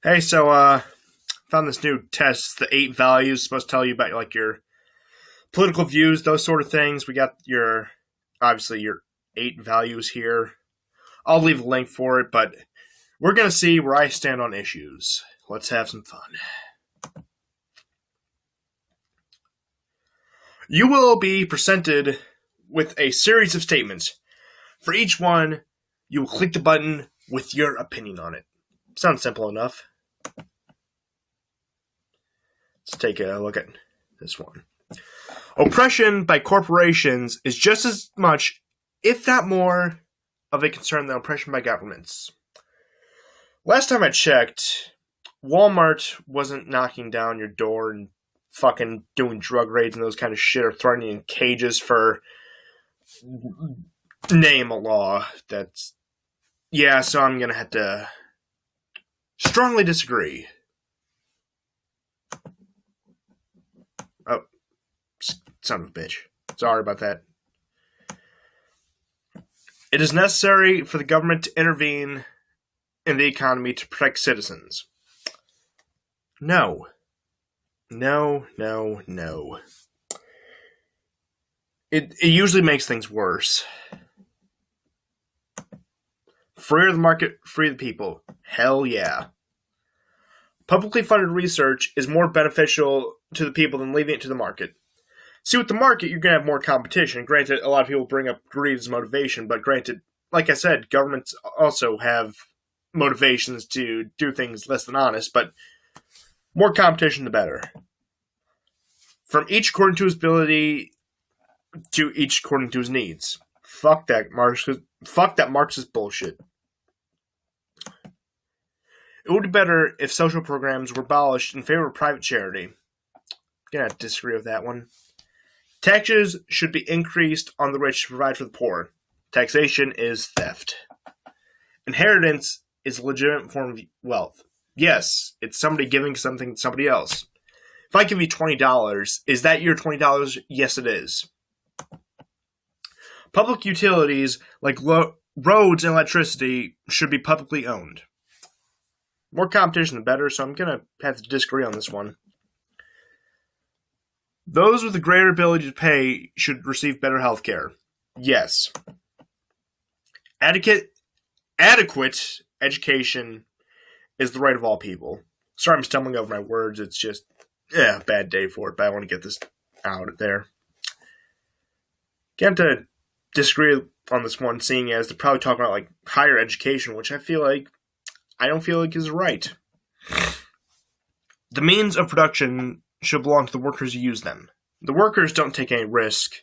Hey, found this new test, the 8 values, supposed to tell you about like your political views, those sort of things. We got obviously your 8 values here. I'll leave a link for it, but we're gonna see where I stand on issues. Let's have some fun. You will be presented with a series of statements. For each one, you will click the button with your opinion on it. Sounds simple enough. Let's take a look at this one. Oppression by corporations is just as much, if not more, of a concern than oppression by governments. Last time I checked, Walmart wasn't knocking down your door and fucking doing drug raids and those kind of shit, or throwing you in cages for name a law. So I'm gonna have to strongly disagree. Oh, son of a bitch. Sorry about that. It is necessary for the government to intervene in the economy to protect citizens. No. No. It usually makes things worse. Free the market, free the people. Hell yeah. Publicly funded research is more beneficial to the people than leaving it to the market. See, with the market, you're going to have more competition. Granted, a lot of people bring up greed as motivation, but granted, like I said, governments also have motivations to do things less than honest, but more competition, the better. From each according to his ability to each according to his needs. Fuck that Marxist bullshit. It would be better if social programs were abolished in favor of private charity. I'm gonna disagree with that one. Taxes should be increased on the rich to provide for the poor. Taxation is theft. Inheritance is a legitimate form of wealth. Yes, it's somebody giving something to somebody else. If I give you $20, is that your $20? Yes, it is. Public utilities like roads and electricity should be publicly owned. More competition the better, so I'm going to have to disagree on this one. Those with a greater ability to pay should receive better health care. Yes. Adequate education is the right of all people. Sorry I'm stumbling over my words. It's just a bad day for it, but I want to get this out there. Can't disagree on this one, seeing as they're probably talking about like higher education, which I don't feel like is right. The means of production should belong to the workers who use them. The workers don't take any risk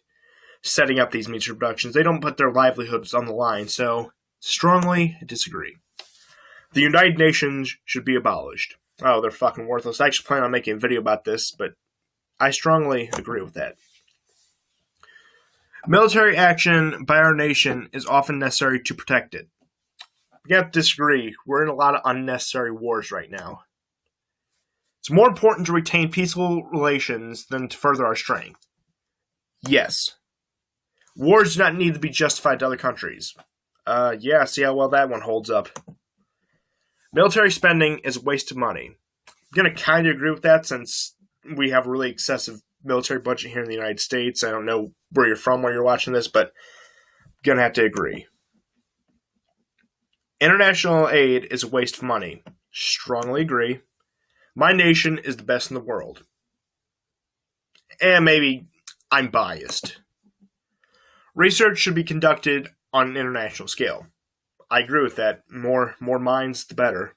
setting up these means of production. They don't put their livelihoods on the line, so strongly disagree. The United Nations should be abolished. Oh, they're fucking worthless. I actually plan on making a video about this, but I strongly agree with that. Military action by our nation is often necessary to protect it. We have to disagree. We're in a lot of unnecessary wars right now. It's more important to retain peaceful relations than to further our strength. Yes. Wars do not need to be justified to other countries. See how well that one holds up. Military spending is a waste of money. I'm going to kind of agree with that since we have a really excessive military budget here in the United States. I don't know where you're from, where you're watching this, but I'm going to have to agree. International aid is a waste of money. Strongly agree. My nation is the best in the world. And maybe I'm biased. Research should be conducted on an international scale. I agree with that. More minds, the better.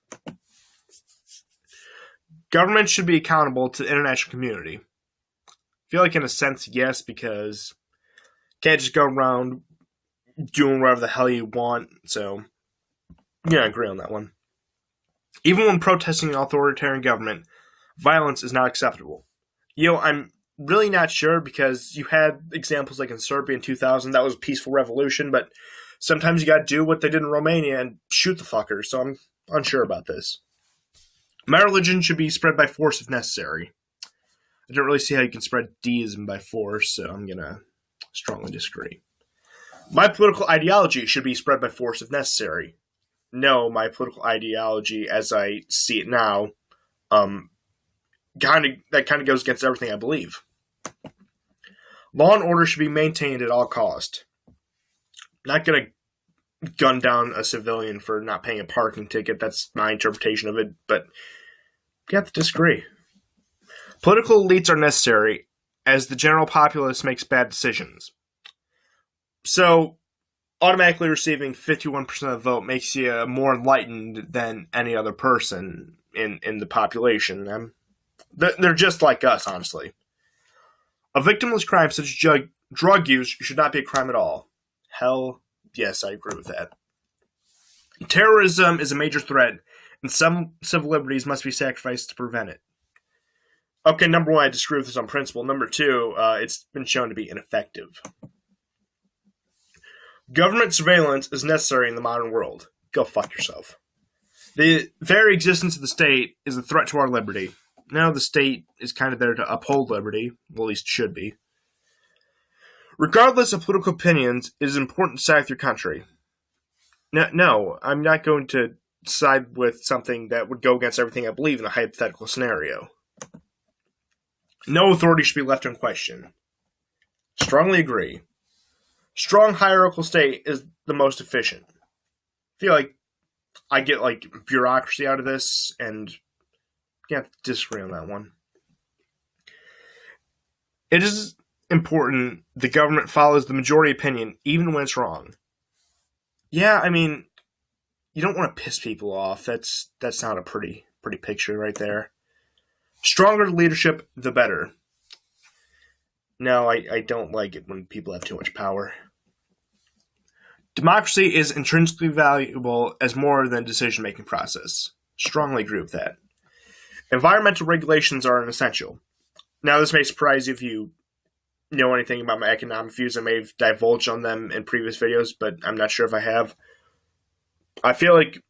Government should be accountable to the international community. I feel like in a sense, yes, because you can't just go around doing whatever the hell you want, so yeah, I agree on that one. Even when protesting an authoritarian government, violence is not acceptable. I'm really not sure because you had examples like in Serbia in 2000, that was a peaceful revolution, but sometimes you gotta do what they did in Romania and shoot the fuckers, so I'm unsure about this. My religion should be spread by force if necessary. I don't really see how you can spread deism by force, so I'm gonna strongly disagree. My political ideology should be spread by force if necessary. no, my political ideology as I see it now, kind of goes against everything I believe. Law and order should be maintained at all cost. Not gonna gun down a civilian for not paying a parking ticket. That's my interpretation of it, but you have to disagree. Political elites are necessary as the general populace makes bad decisions. So, automatically receiving 51% of the vote makes you more enlightened than any other person in the population. They're just like us, honestly. A victimless crime such as drug use should not be a crime at all. Hell yes, I agree with that. Terrorism is a major threat, and some civil liberties must be sacrificed to prevent it. Okay, number one, I disagree with this on principle. Number two, it's been shown to be ineffective. Government surveillance is necessary in the modern world. Go fuck yourself. The very existence of the state is a threat to our liberty. Now the state is kind of there to uphold liberty, well, at least should be. Regardless of political opinions, it is important to side with your country. No, I'm not going to side with something that would go against everything I believe in a hypothetical scenario. No authority should be left unquestioned. Strongly agree. Strong hierarchical state is the most efficient. I feel like I get bureaucracy out of this, and you have to disagree on that one. It is important the government follows the majority opinion, even when it's wrong. Yeah, I mean, you don't want to piss people off. That's not a pretty picture right there. Stronger leadership, the better. No, I don't like it when people have too much power. Democracy is intrinsically valuable as more than a decision-making process. Strongly agree with that. Environmental regulations are an essential. Now, this may surprise you if you know anything about my economic views. I may have divulged on them in previous videos, but I'm not sure if I have. I feel like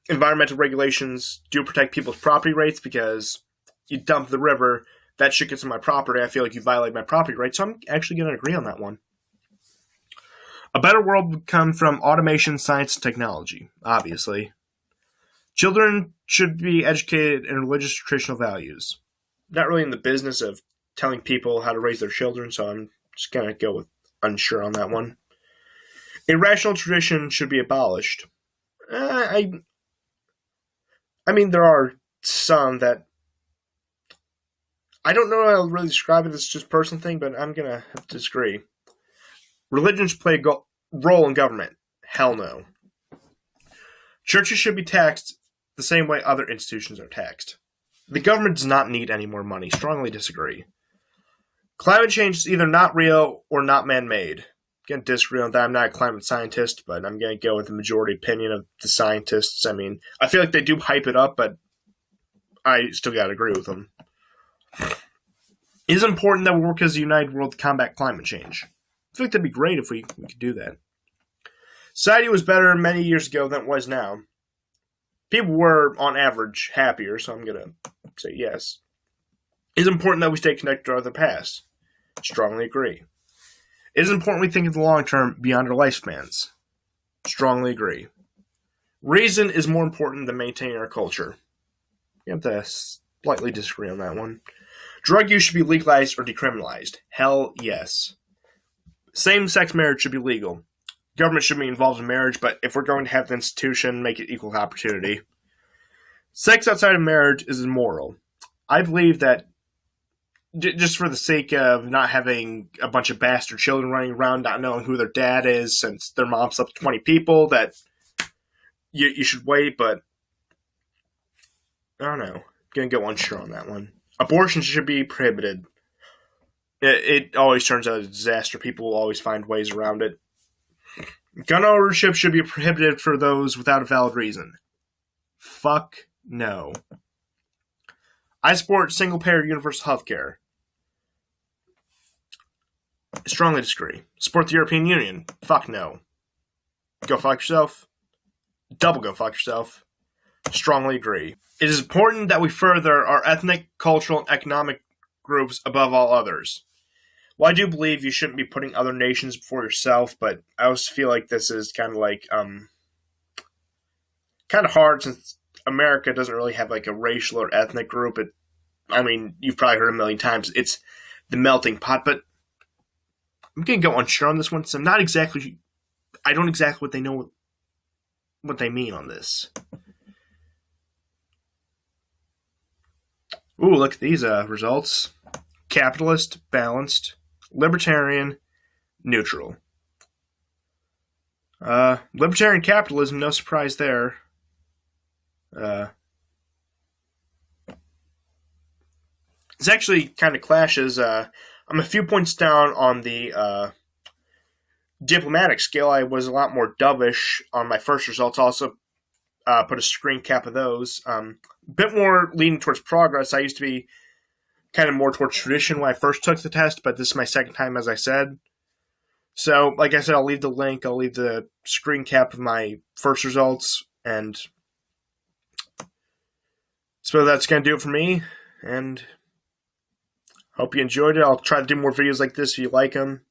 environmental regulations do protect people's property rights, because you dump the river, that shit gets on my property. I feel like you violate my property rights, so I'm actually going to agree on that one. A better world would come from automation, science, and technology, obviously. Children should be educated in religious traditional values. Not really in the business of telling people how to raise their children, so I'm just going to go with unsure on that one. Irrational tradition should be abolished. I mean, there are some that I don't know how to really describe it. It's just a personal thing, but I'm going to have to disagree. Religion should play a role in government. Hell no. Churches should be taxed the same way other institutions are taxed. The government does not need any more money. Strongly disagree. Climate change is either not real or not man-made. I'm going to disagree on that. I'm not a climate scientist, but I'm going to go with the majority opinion of the scientists. I mean, I feel like they do hype it up, but I still got to agree with them. It is important that we work as a united world to combat climate change. I feel like that'd be great if we could do that. Society was better many years ago than it was now. People were, on average, happier, so I'm going to say yes. It is important that we stay connected to our past. Strongly agree. It is important we think of the long term beyond our lifespans. Strongly agree. Reason is more important than maintaining our culture. You have to slightly disagree on that one. Drug use should be legalized or decriminalized. Hell yes. Same-sex marriage should be legal. Government should be involved in marriage, but if we're going to have the institution, make it equal opportunity. Sex outside of marriage is immoral. I believe that just for the sake of not having a bunch of bastard children running around not knowing who their dad is since their mom slept with 20 people, that you should wait, but I don't know. I'm going to go unsure on that one. Abortion should be prohibited. It always turns out a disaster. People will always find ways around it. Gun ownership should be prohibited for those without a valid reason. Fuck no. I support single-payer universal health care. Strongly disagree. Support the European Union. Fuck no. Go fuck yourself. Double go fuck yourself. Strongly agree. It is important that we further our ethnic, cultural, and economic groups above all others. Well, I do believe you shouldn't be putting other nations before yourself, but I also feel like this is kind of like kind of hard since America doesn't really have like a racial or ethnic group. You've probably heard a million times. It's the melting pot, but I'm gonna go unsure on this one. So I don't exactly know what they mean on this. Ooh, look at these results: capitalist, balanced, libertarian, neutral. Libertarian capitalism, no surprise there. This actually kind of clashes. I'm a few points down on the diplomatic scale. I was a lot more dovish on my first results. Also, put a screen cap of those. A bit more leaning towards progress. I used to be kind of more towards tradition when I first took the test, but this is my second time, as I said. So, like I said, I'll leave the link. I'll leave the screen cap of my first results, and so that's going to do it for me, and hope you enjoyed it. I'll try to do more videos like this if you like them.